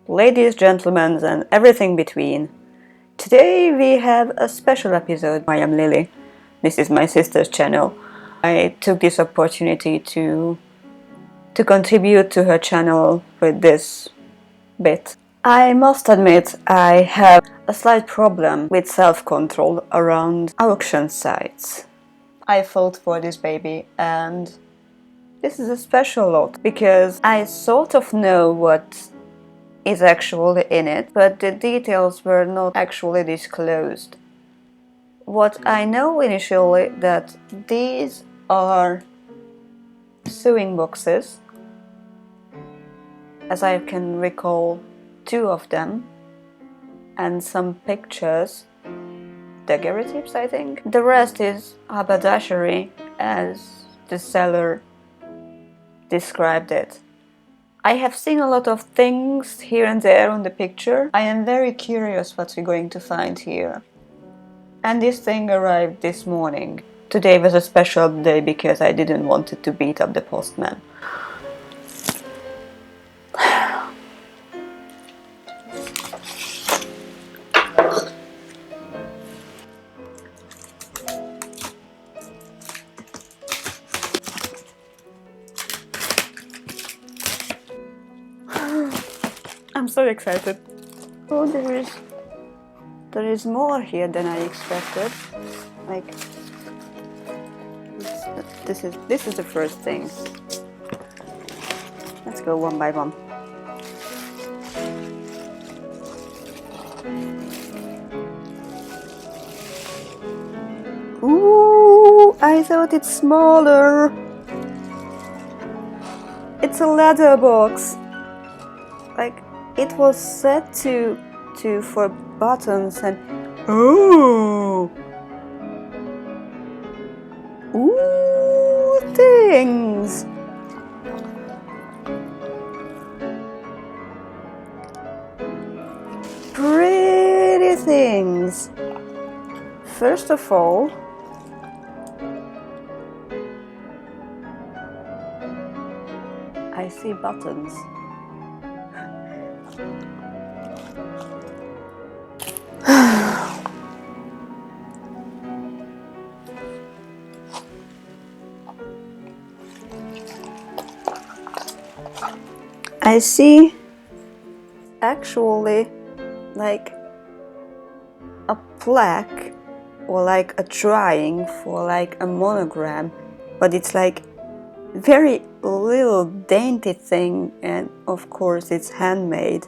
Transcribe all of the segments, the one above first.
Ladies, gentlemen, and everything between. Today we have a special episode. I am Lily. This is my sister's channel. I took this opportunity to contribute to her channel with this bit. I must admit I have a slight problem with self-control around auction sites. I fought for this baby, and this is a special lot because I sort of know what is actually in it, but the details were not actually disclosed. What I know initially that these are sewing boxes, as I can recall 2 of them, and some pictures, daguerreotypes I think. The rest is haberdashery as the seller described it. I have seen a lot of things here and there on the picture. I am very curious what we're going to find here. And this thing arrived this morning. Today was a special day because I didn't want it to beat up the postman. I'm so excited. Oh, there is more here than I expected. Like, this is the first thing. Let's go one by one. Ooh, I thought it's smaller. It's a leather box. Like, it was set for buttons and ooh, things. Pretty things. First of all, I see buttons. I see actually like a plaque or like a drawing for like a monogram, but it's like very little dainty thing, and of course it's handmade.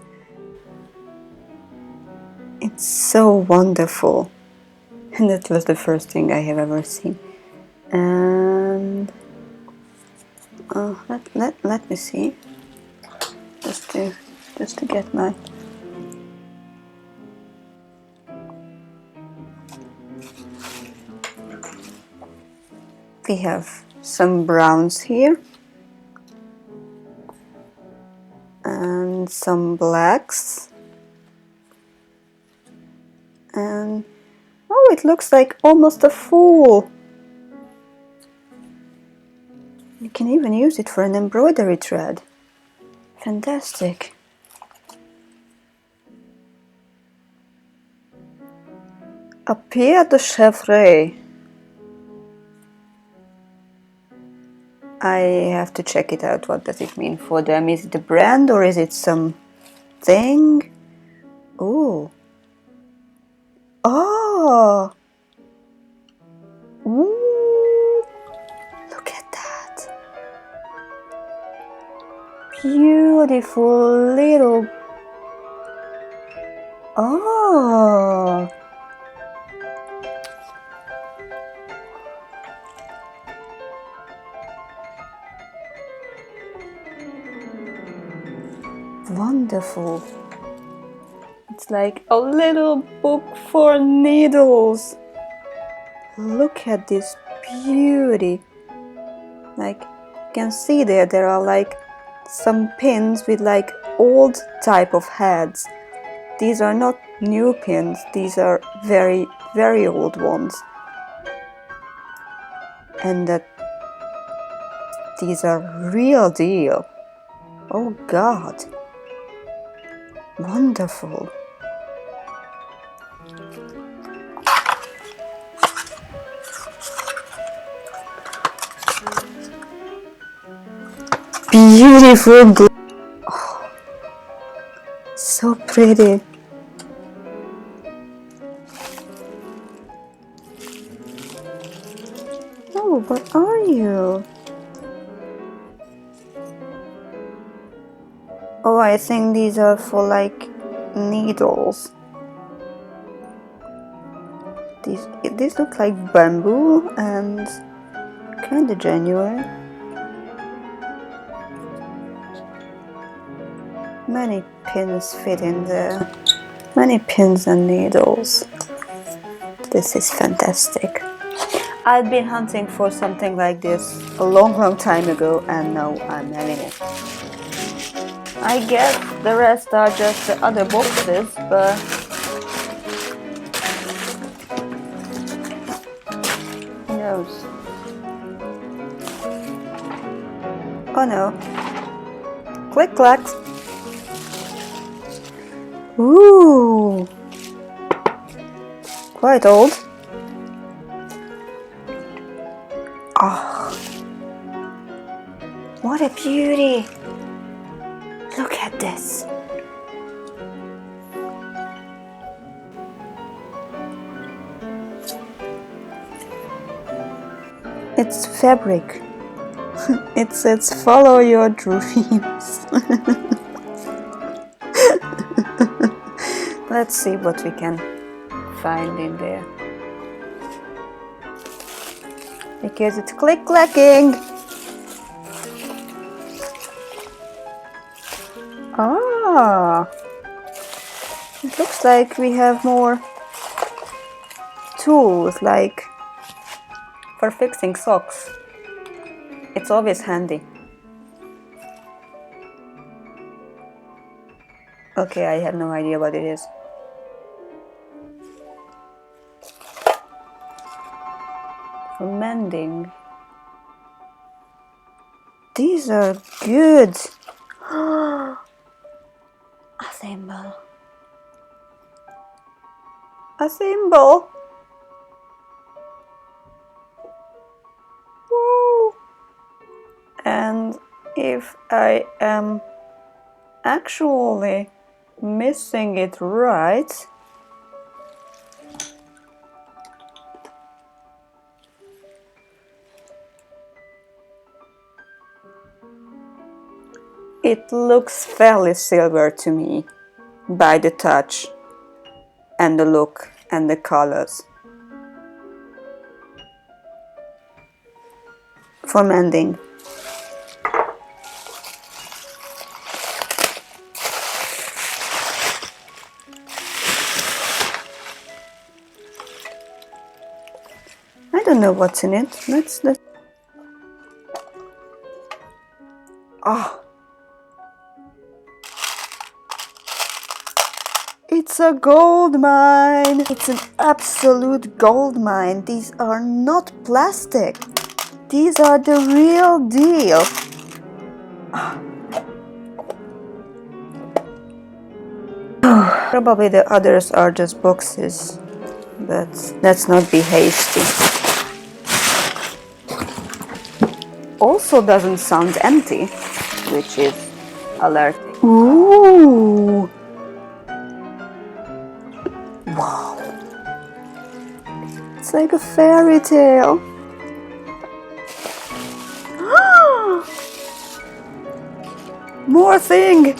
It's so wonderful, and that was the first thing I have ever seen. And let me see, just to get my we have some browns here and some blacks, and oh, it looks like almost a fool. You can even use it for an embroidery thread. Fantastic. A Pierre de Chevre. I have to check it out. What does it mean for them? Is it a brand or is it something? Ooh. Oh. Ooh. Look at that. Beautiful little. Oh. Wonderful. It's like a little book for needles. Look at this beauty. Like, you can see there are like some pins with like old type of heads. These are not new pins. These are very, very old ones. And that these are real deal. Oh God. Wonderful. Beautiful glue. Oh, so pretty. Oh, what are you? Oh, I think these are for like needles. These look like bamboo and kinda genuine. Many pins fit in there. Many pins and needles. This is fantastic. I've been hunting for something like this a long time ago, and now I'm having it. I guess the rest are just the other boxes, but who knows? Oh no. Click clacks. Ooh. Quite old. Oh. What a beauty. Look at this. It's fabric. It says follow your dreams. Let's see what we can find in there. Because it's click-clacking. Ah, it looks like we have more tools, like for fixing socks. It's always handy. Okay, I have no idea what it is. For mending. These are good. A thimble. A thimble. Woo. And if I am actually missing it right, it looks fairly silver to me by the touch and the look and the colors. For mending. I don't know what's in it. Let's Oh. It's a gold mine. It's an absolute gold mine. These are not plastic. These are the real deal. Probably the others are just boxes, but let's not be hasty. Also doesn't sound empty, which is alerting. Ooh! Wow! It's like a fairy tale. More thing!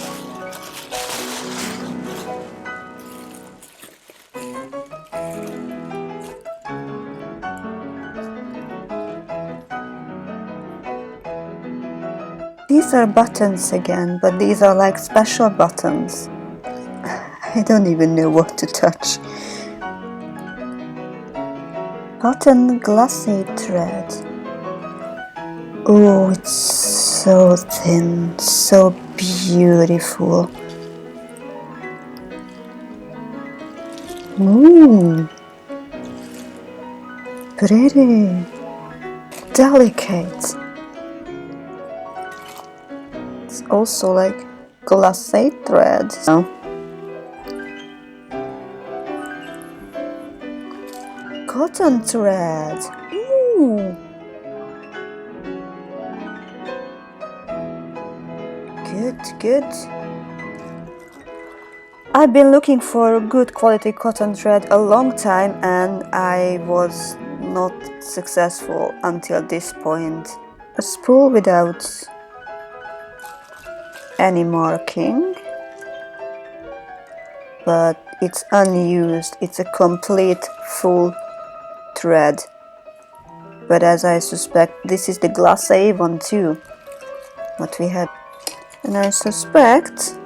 These are buttons again, but these are like special buttons. I don't even know what to touch. Cotton glossy thread. Oh, it's so thin, so beautiful. Ooh, pretty, delicate. It's also like glacé thread. Oh. Cotton thread. Ooh. Good, good. I've been looking for good quality cotton thread a long time and I was not successful until this point. A spool without any marking, but it's unused. It's a complete full thread. But as I suspect, this is the glacé one too, what we had. And I suspect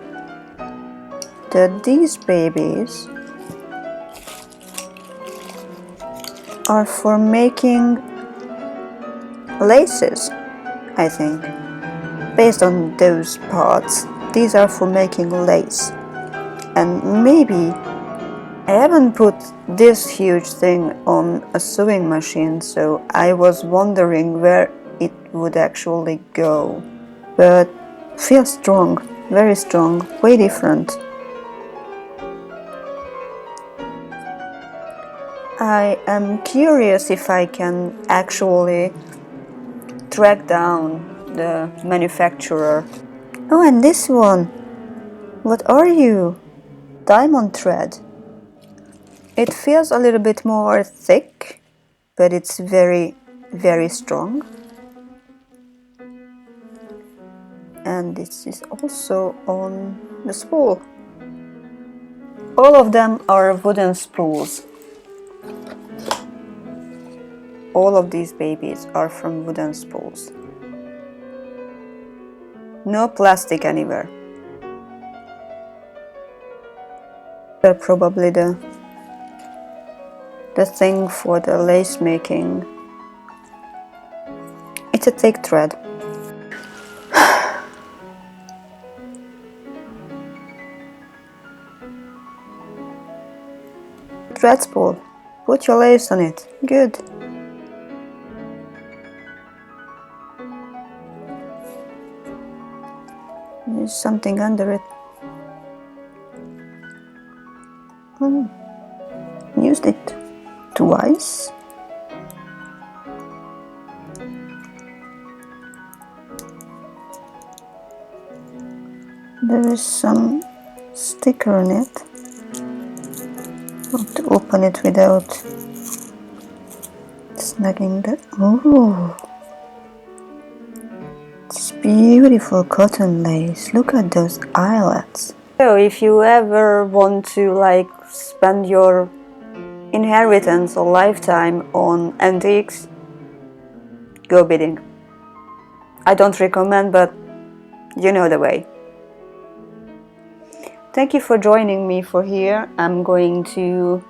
that these babies are for making laces, I think. Based on those parts, these are for making lace. And maybe I haven't put this huge thing on a sewing machine, so I was wondering where it would actually go. But feels strong, very strong, way different. I am curious if I can actually track down the manufacturer. Oh, and this one. What are you? Diamond thread. It feels a little bit more thick, but it's very, very strong. And this is also on the spool. All of them are wooden spools. All of these babies are from wooden spools. No plastic anywhere. They're probably the thing for the lace making. It's a thick thread. Thread spool. Put your lace on it. Good. There's something under it. Used it twice. There is some sticker on it. How to open it without snagging the... Ooh! It's beautiful cotton lace. Look at those eyelets. So if you ever want to spend your inheritance or lifetime on antiques, go bidding. I don't recommend, but you know the way. Thank you for joining me for here. I'm going to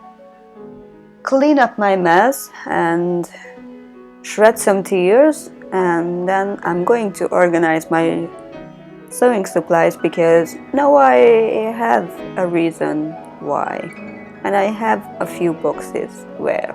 clean up my mess and shred some tears, and then I'm going to organize my sewing supplies because now I have a reason why, and I have a few boxes where